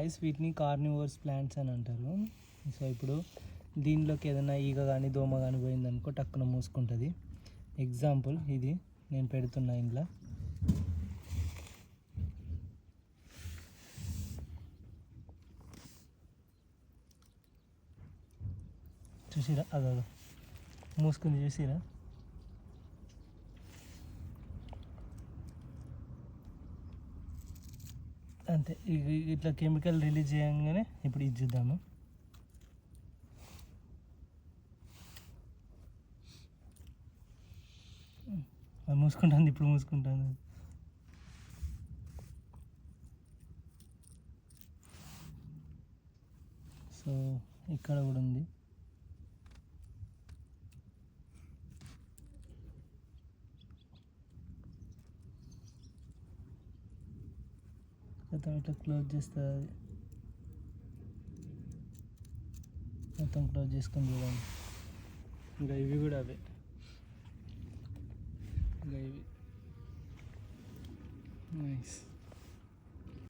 Guys వీటిని carnivores plants అని అంటారు. సో ఇప్పుడు దీనిలోకి ఏదైనా ఈగ కానీ దోమ కానీ పోయిందనుకో టక్కున మూసుకుంటుంది. ఎగ్జాంపుల్ ఇది నేను పెడుతున్నా ఇంట్లో. చూసిరా అదో మూసుకుంది చూసిరా. అంతే ఇట్లా కెమికల్ రిలీజ్ చేయగానే ఇప్పుడు ఇది చూద్దాము. అది మూసుకుంటుంది, ఇప్పుడు మూసుకుంటుంది. సో ఇక్కడ కూడా ఉంది. మొత్తం ఇట్లా క్లోజ్ చేస్తుంది, అది మొత్తం క్లోజ్ చేసుకొని చూడండి. ఇంకా ఇవి కూడా అవే, ఇంకా ఇవి నైస్.